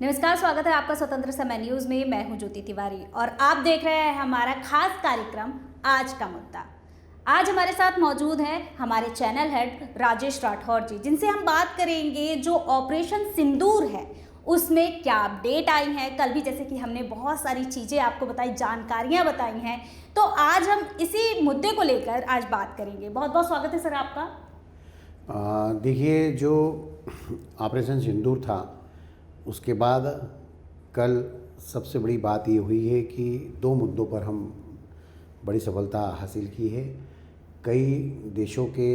नमस्कार, स्वागत है आपका स्वतंत्र समय न्यूज में। मैं हूं ज्योति तिवारी और आप देख रहे हैं हमारा खास कार्यक्रम आज का मुद्दा। आज हमारे साथ मौजूद हैं हमारे चैनल हेड राजेश राठौर जी, जिनसे हम बात करेंगे जो ऑपरेशन सिंदूर है उसमें क्या अपडेट आई है। कल भी जैसे कि हमने बहुत सारी चीज़ें आपको बताई, जानकारियां बताई हैं, तो आज हम इसी मुद्दे को लेकर आज बात करेंगे। बहुत बहुत स्वागत है सर आपका। देखिए, जो ऑपरेशन सिंदूर था उसके बाद कल सबसे बड़ी बात ये हुई है कि दो मुद्दों पर हम बड़ी सफलता हासिल की है। कई देशों के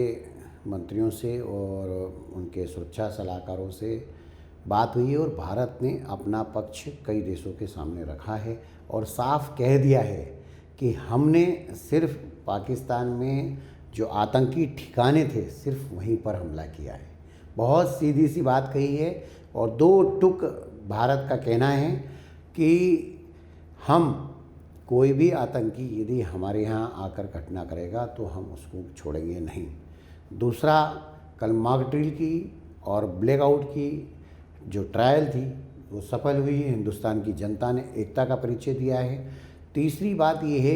मंत्रियों से और उनके सुरक्षा सलाहकारों से बात हुई है और भारत ने अपना पक्ष कई देशों के सामने रखा है और साफ कह दिया है कि हमने सिर्फ पाकिस्तान में जो आतंकी ठिकाने थे सिर्फ वहीं पर हमला किया है। बहुत सीधी सी बात कही है और दो टुक भारत का कहना है कि हम कोई भी आतंकी यदि हमारे यहाँ आकर घटना करेगा तो हम उसको छोड़ेंगे नहीं। दूसरा, कल मॉक ड्रिल की और ब्लैकआउट की जो ट्रायल थी वो सफल हुई है। हिंदुस्तान की जनता ने एकता का परिचय दिया है। तीसरी बात ये है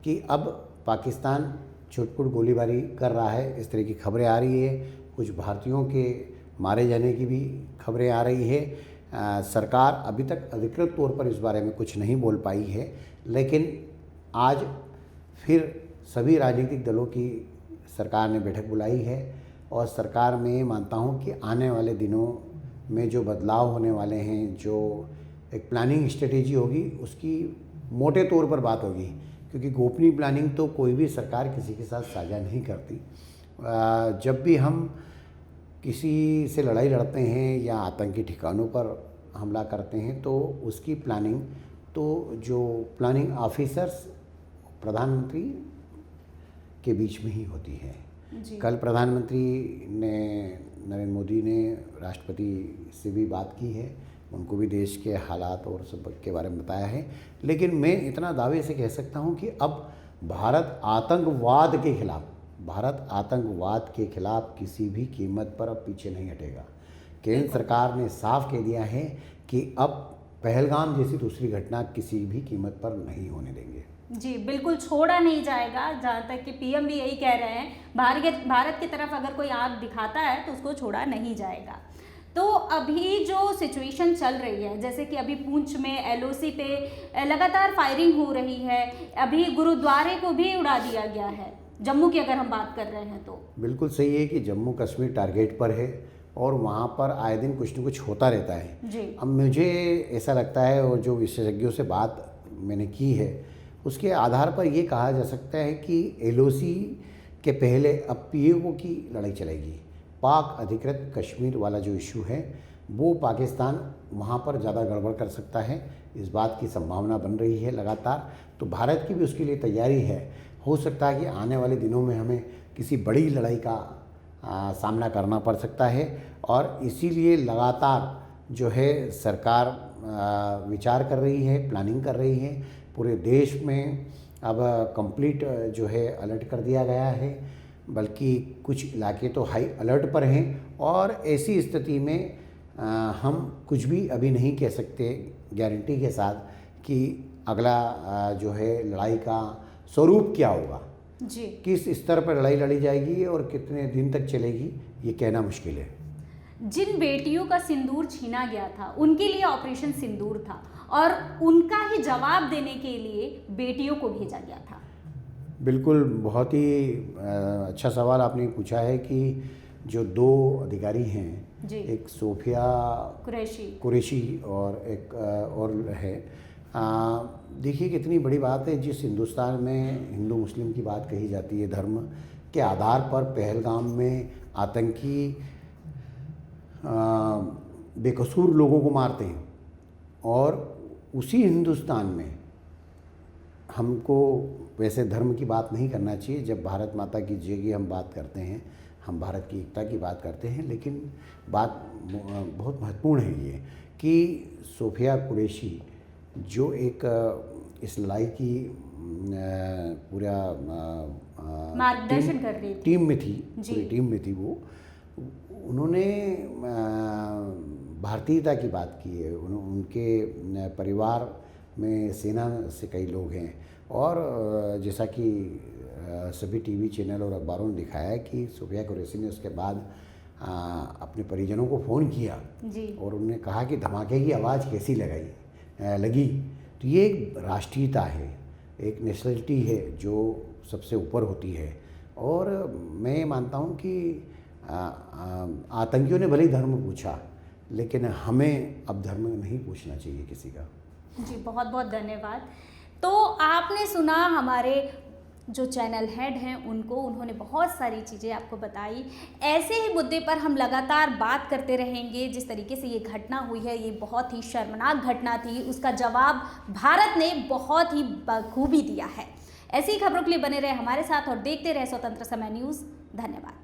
कि अब पाकिस्तान छुटपुट गोलीबारी कर रहा है, इस तरह की खबरें आ रही है। कुछ भारतीयों के मारे जाने की भी खबरें आ रही है। सरकार अभी तक अधिकृत तौर पर इस बारे में कुछ नहीं बोल पाई है, लेकिन आज फिर सभी राजनीतिक दलों की सरकार ने बैठक बुलाई है और सरकार में मानता हूं कि आने वाले दिनों में जो बदलाव होने वाले हैं, जो एक प्लानिंग स्ट्रेटेजी होगी उसकी मोटे तौर पर बात होगी, क्योंकि गोपनीय प्लानिंग तो कोई भी सरकार किसी के साथ साझा नहीं करती। जब भी हम किसी से लड़ाई लड़ते हैं या आतंकी ठिकानों पर हमला करते हैं तो उसकी प्लानिंग तो जो प्लानिंग ऑफिसर्स प्रधानमंत्री के बीच में ही होती है। कल प्रधानमंत्री ने नरेंद्र मोदी ने राष्ट्रपति से भी बात की है, उनको भी देश के हालात और सब के बारे में बताया है। लेकिन मैं इतना दावे से कह सकता हूं कि अब भारत आतंकवाद के खिलाफ किसी भी कीमत पर अब पीछे नहीं हटेगा। केंद्र सरकार ने साफ कह दिया है कि अब पहलगाम जैसी दूसरी घटना किसी भी कीमत पर नहीं होने देंगे। जी बिल्कुल, छोड़ा नहीं जाएगा। जहाँ तक कि पीएम भी यही कह रहे हैं, भारत की तरफ अगर कोई आंख दिखाता है तो उसको छोड़ा नहीं जाएगा। तो अभी जो सिचुएशन चल रही है, जैसे कि अभी पुंछ में एलओसी पे लगातार फायरिंग हो रही है, अभी गुरुद्वारे को भी उड़ा दिया गया है। जम्मू की अगर हम बात कर रहे हैं तो बिल्कुल सही है कि जम्मू कश्मीर टारगेट पर है और वहाँ पर आए दिन कुछ न कुछ होता रहता है जी। अब मुझे ऐसा लगता है और जो विशेषज्ञों से बात मैंने की है उसके आधार पर ये कहा जा सकता है कि एलओसी के पहले अब पीओके की लड़ाई चलेगी। पाक अधिकृत कश्मीर वाला जो इशू है वो पाकिस्तान वहाँ पर ज़्यादा गड़बड़ कर सकता है, इस बात की संभावना बन रही है लगातार। तो भारत की भी उसके लिए तैयारी है। हो सकता है कि आने वाले दिनों में हमें किसी बड़ी लड़ाई का सामना करना पड़ सकता है और इसीलिए लगातार जो है सरकार विचार कर रही है, प्लानिंग कर रही है। पूरे देश में अब कंप्लीट जो है अलर्ट कर दिया गया है, बल्कि कुछ इलाके तो हाई अलर्ट पर हैं और ऐसी स्थिति में हम कुछ भी अभी नहीं कह सकते गारंटी के साथ कि अगला जो है लड़ाई का स्वरूप क्या होगा जी। किस स्तर पर लड़ाई लड़ी जाएगी और कितने दिन तक चलेगी ये कहना मुश्किल है। जिन बेटियों का सिंदूर छीना गया था उनके लिए ऑपरेशन सिंदूर था और उनका ही जवाब देने के लिए बेटियों को भेजा गया था। बिल्कुल, बहुत ही अच्छा सवाल आपने पूछा है कि जो दो अधिकारी हैं जी। एक सोफिया कुरैशी और एक और है। देखिए कितनी बड़ी बात है, जिस हिंदुस्तान में हिंदू मुस्लिम की बात कही जाती है धर्म के आधार पर पहलगाम में आतंकी बेकसूर लोगों को मारते हैं और उसी हिंदुस्तान में हमको वैसे धर्म की बात नहीं करना चाहिए। जब भारत माता की जय की हम बात करते हैं, हम भारत की एकता की बात करते हैं, लेकिन बात बहुत महत्वपूर्ण है ये कि सोफिया कुरैशी जो एक इस लड़ाई की पूरा मार्गदर्शन कर रही टीम में थी, पूरी टीम में थी वो, उन्होंने भारतीयता की बात की है। उनके परिवार में सेना से कई लोग हैं और जैसा कि सभी टीवी चैनल और अखबारों ने दिखाया है कि सुफिया कुरैशी ने उसके बाद अपने परिजनों को फ़ोन किया जी। और उन्होंने कहा कि धमाके की आवाज़ कैसी लगी। तो ये एक राष्ट्रीयता है, एक नेशनलिटी है जो सबसे ऊपर होती है। और मैं ये मानता हूँ कि आतंकियों ने भले ही धर्म पूछा, लेकिन हमें अब धर्म नहीं पूछना चाहिए किसी का। जी, बहुत बहुत धन्यवाद। तो आपने सुना हमारे जो चैनल हेड हैं उन्होंने बहुत सारी चीज़ें आपको बताई। ऐसे ही मुद्दे पर हम लगातार बात करते रहेंगे। जिस तरीके से ये घटना हुई है, ये बहुत ही शर्मनाक घटना थी, उसका जवाब भारत ने बहुत ही बखूबी दिया है। ऐसी खबरों के लिए बने रहे हमारे साथ और देखते रहे स्वतंत्र समय न्यूज़। धन्यवाद।